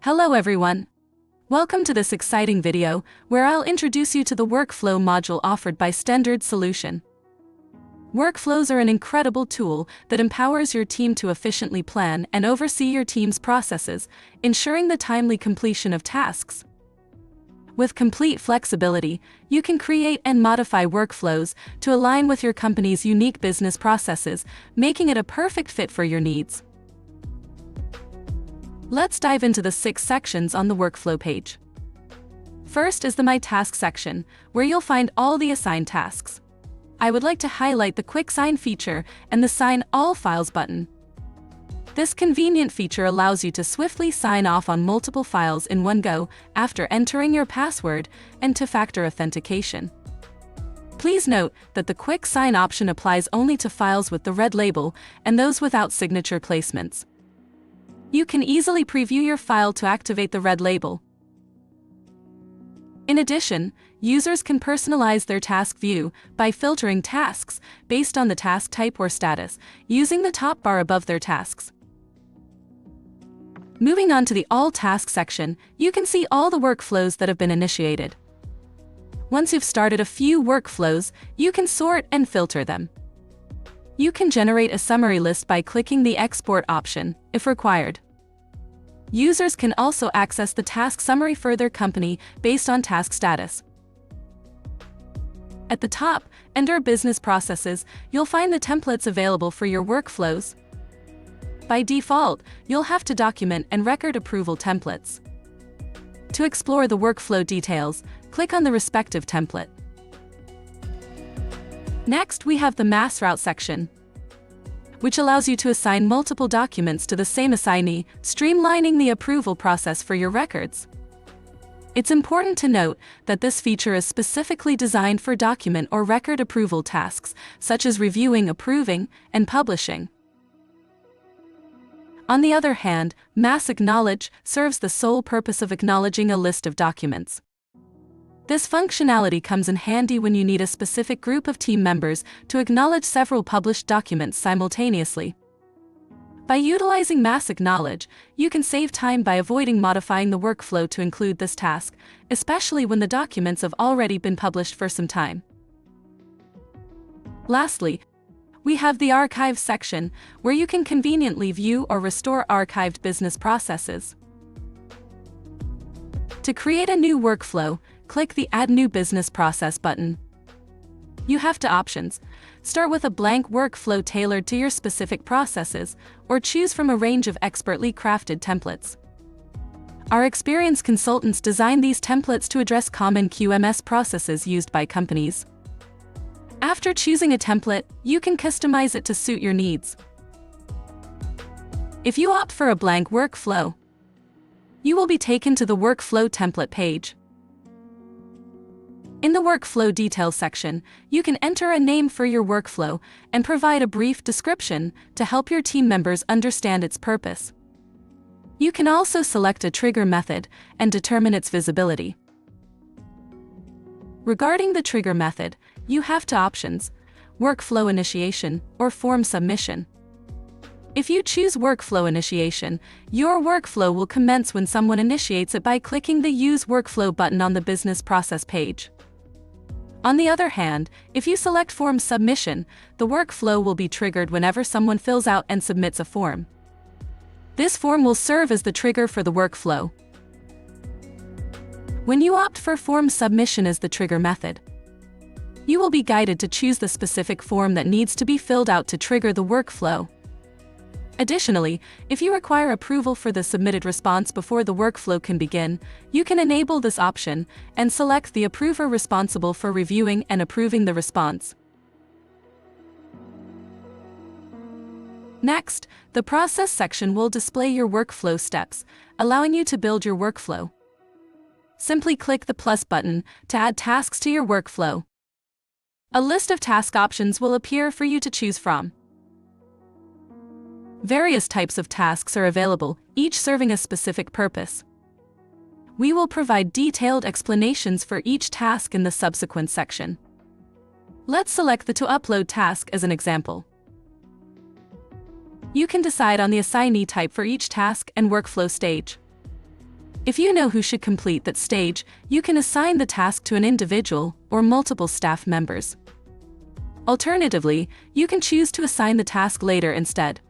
Hello everyone! Welcome to this exciting video, where I'll introduce you to the workflow module offered by Stendard solution. Workflows are an incredible tool that empowers your team to efficiently plan and oversee your team's processes, ensuring the timely completion of tasks. With complete flexibility, you can create and modify workflows to align with your company's unique business processes, making it a perfect fit for your needs. Let's dive into the 6 sections on the workflow page. First is the My Task section, where you'll find all the assigned tasks. I would like to highlight the Quick Sign feature and the Sign All Files button. This convenient feature allows you to swiftly sign off on multiple files in one go after entering your password and two-factor authentication. Please note that the Quick Sign option applies only to files with the red label and those without signature placements. You can easily preview your file to activate the red label. In addition, users can personalize their task view by filtering tasks based on the task type or status, using the top bar above their tasks. Moving on to the All Tasks section, you can see all the workflows that have been initiated. Once you've started a few workflows, you can sort and filter them. You can generate a summary list by clicking the Export option, if required. Users can also access the task summary for their company based on task status. At the top, under Business Processes, you'll find the templates available for your workflows. By default, you'll have to document and record approval templates. To explore the workflow details, click on the respective template. Next, we have the Mass Route section, which allows you to assign multiple documents to the same assignee, streamlining the approval process for your records. It's important to note that this feature is specifically designed for document or record approval tasks, such as reviewing, approving, and publishing. On the other hand, Mass Acknowledge serves the sole purpose of acknowledging a list of documents. This functionality comes in handy when you need a specific group of team members to acknowledge several published documents simultaneously. By utilizing Mass Acknowledge, you can save time by avoiding modifying the workflow to include this task, especially when the documents have already been published for some time. Lastly, we have the Archive section, where you can conveniently view or restore archived business processes. To create a new workflow, click the Add New Business Process button. You have two options: start with a blank workflow tailored to your specific processes, or choose from a range of expertly crafted templates. Our experienced consultants design these templates to address common EQMS processes used by companies. After choosing a template, you can customize it to suit your needs. If you opt for a blank workflow, you will be taken to the Workflow Template page. In the Workflow Details section, you can enter a name for your workflow and provide a brief description to help your team members understand its purpose. You can also select a trigger method and determine its visibility. Regarding the trigger method, you have two options: workflow initiation or form submission. If you choose workflow initiation, your workflow will commence when someone initiates it by clicking the Use Workflow button on the business process page. On the other hand, if you select form submission, the workflow will be triggered whenever someone fills out and submits a form. This form will serve as the trigger for the workflow. When you opt for form submission as the trigger method, you will be guided to choose the specific form that needs to be filled out to trigger the workflow. Additionally, if you require approval for the submitted response before the workflow can begin, you can enable this option and select the approver responsible for reviewing and approving the response. Next, the Process section will display your workflow steps, allowing you to build your workflow. Simply click the plus button to add tasks to your workflow. A list of task options will appear for you to choose from. Various types of tasks are available, each serving a specific purpose. We will provide detailed explanations for each task in the subsequent section. Let's select the To Upload task as an example. You can decide on the assignee type for each task and workflow stage. If you know who should complete that stage, you can assign the task to an individual or multiple staff members. Alternatively, you can choose to assign the task later instead.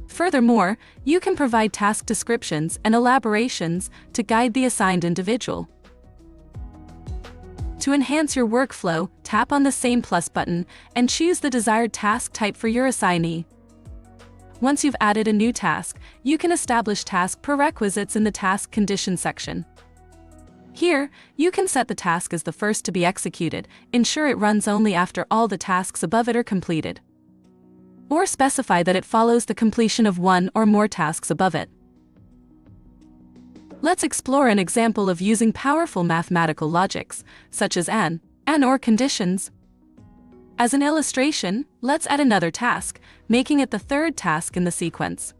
Furthermore, you can provide task descriptions and elaborations to guide the assigned individual. To enhance your workflow, tap on the same plus button and choose the desired task type for your assignee. Once you've added a new task, you can establish task prerequisites in the task condition section. Here, you can set the task as the first to be executed, ensure it runs only after all the tasks above it are completed, or specify that it follows the completion of one or more tasks above it. Let's explore an example of using powerful mathematical logics, such as and/or conditions. As an illustration, let's add another task, making it the third task in the sequence.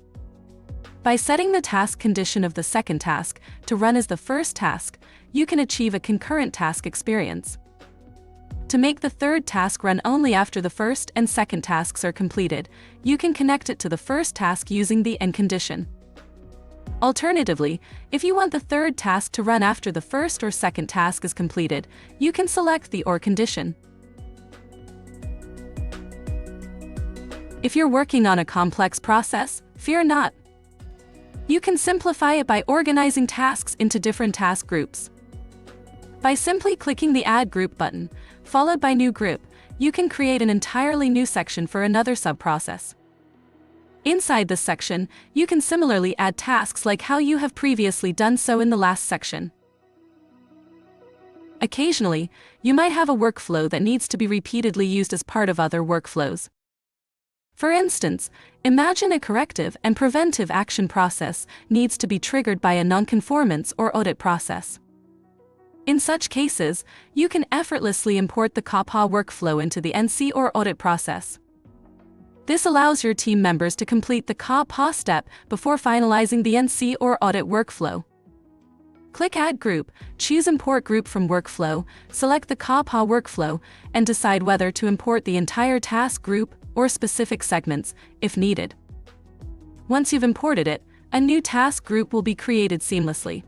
By setting the task condition of the second task to run as the first task, you can achieve a concurrent task experience. To make the third task run only after the first and second tasks are completed, you can connect it to the first task using the and condition. Alternatively, if you want the third task to run after the first or second task is completed, you can select the or condition. If you're working on a complex process, fear not. You can simplify it by organizing tasks into different task groups. By simply clicking the Add Group button, followed by New Group, you can create an entirely new section for another subprocess. Inside this section, you can similarly add tasks like how you have previously done so in the last section. Occasionally, you might have a workflow that needs to be repeatedly used as part of other workflows. For instance, imagine a corrective and preventive action process needs to be triggered by a nonconformance or audit process. In such cases, you can effortlessly import the COPA workflow into the NC or audit process. This allows your team members to complete the COPA step before finalizing the NC or audit workflow. Click Add Group, choose Import Group from Workflow, select the COPA workflow, and decide whether to import the entire task group or specific segments, if needed. Once you've imported it, a new task group will be created seamlessly.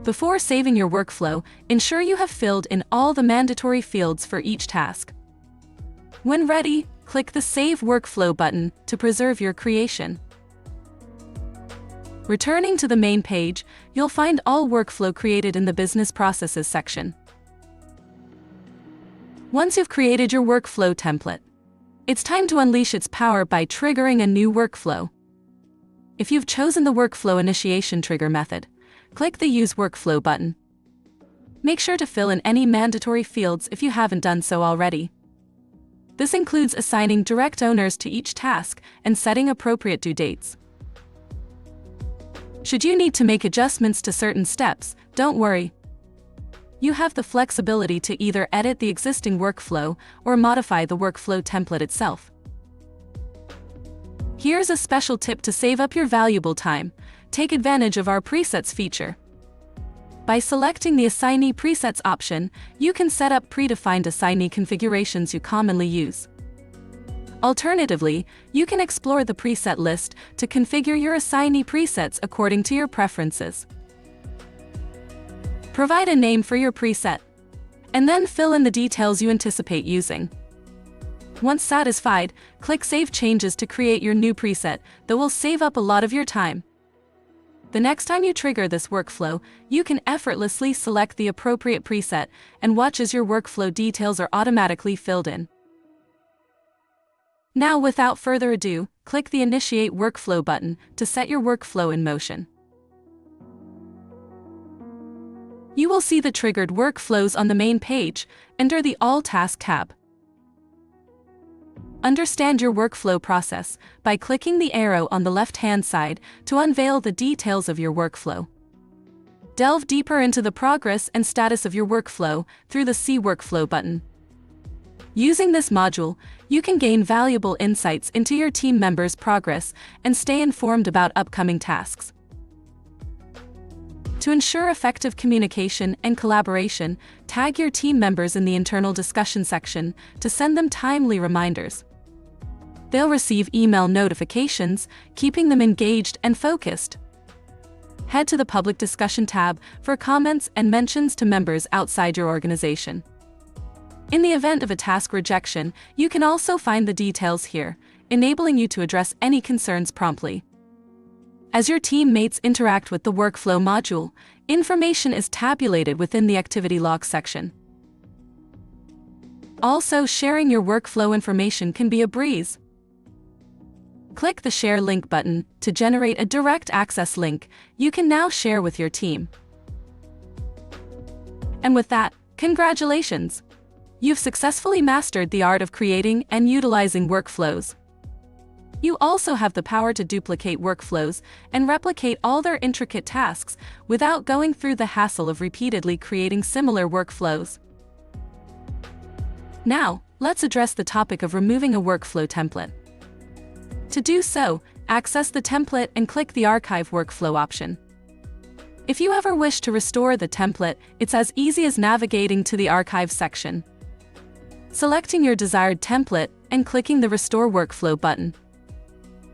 Before saving your workflow, ensure you have filled in all the mandatory fields for each task. When ready, click the Save Workflow button to preserve your creation. Returning to the main page, you'll find all workflow created in the Business Processes section. Once you've created your workflow template, it's time to unleash its power by triggering a new workflow. If you've chosen the Workflow Initiation Trigger method, click the Use Workflow button. Make sure to fill in any mandatory fields if you haven't done so already. This includes assigning direct owners to each task and setting appropriate due dates. Should you need to make adjustments to certain steps, don't worry. You have the flexibility to either edit the existing workflow or modify the workflow template itself. Here's a special tip to save up your valuable time. Take advantage of our presets feature. By selecting the Assignee Presets option, you can set up predefined assignee configurations you commonly use. Alternatively, you can explore the preset list to configure your assignee presets according to your preferences. Provide a name for your preset, and then fill in the details you anticipate using. Once satisfied, click Save Changes to create your new preset that will save up a lot of your time. The next time you trigger this workflow, you can effortlessly select the appropriate preset and watch as your workflow details are automatically filled in. Now, without further ado, click the Initiate Workflow button to set your workflow in motion. You will see the triggered workflows on the main page under the All Task tab. Understand your workflow process by clicking the arrow on the left-hand side to unveil the details of your workflow. Delve deeper into the progress and status of your workflow through the See Workflow button. Using this module, you can gain valuable insights into your team members' progress and stay informed about upcoming tasks. To ensure effective communication and collaboration, tag your team members in the internal discussion section to send them timely reminders. They'll receive email notifications, keeping them engaged and focused. head to the Public Discussion tab for comments and mentions to members outside your organization. In the event of a task rejection, you can also find the details here, enabling you to address any concerns promptly. As your teammates interact with the workflow module, information is tabulated within the activity log section. Also, sharing your workflow information can be a breeze. Click the Share Link button to generate a direct access link you can now share with your team. And with that, congratulations! You've successfully mastered the art of creating and utilizing workflows. You also have the power to duplicate workflows and replicate all their intricate tasks without going through the hassle of repeatedly creating similar workflows. Now, let's address the topic of removing a workflow template. To do so, access the template and click the Archive Workflow option. If you ever wish to restore the template, it's as easy as navigating to the Archive section, selecting your desired template, and clicking the Restore Workflow button.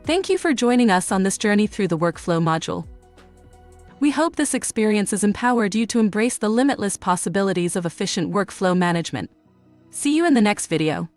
Thank you for joining us on this journey through the workflow module. We hope this experience has empowered you to embrace the limitless possibilities of efficient workflow management. See you in the next video.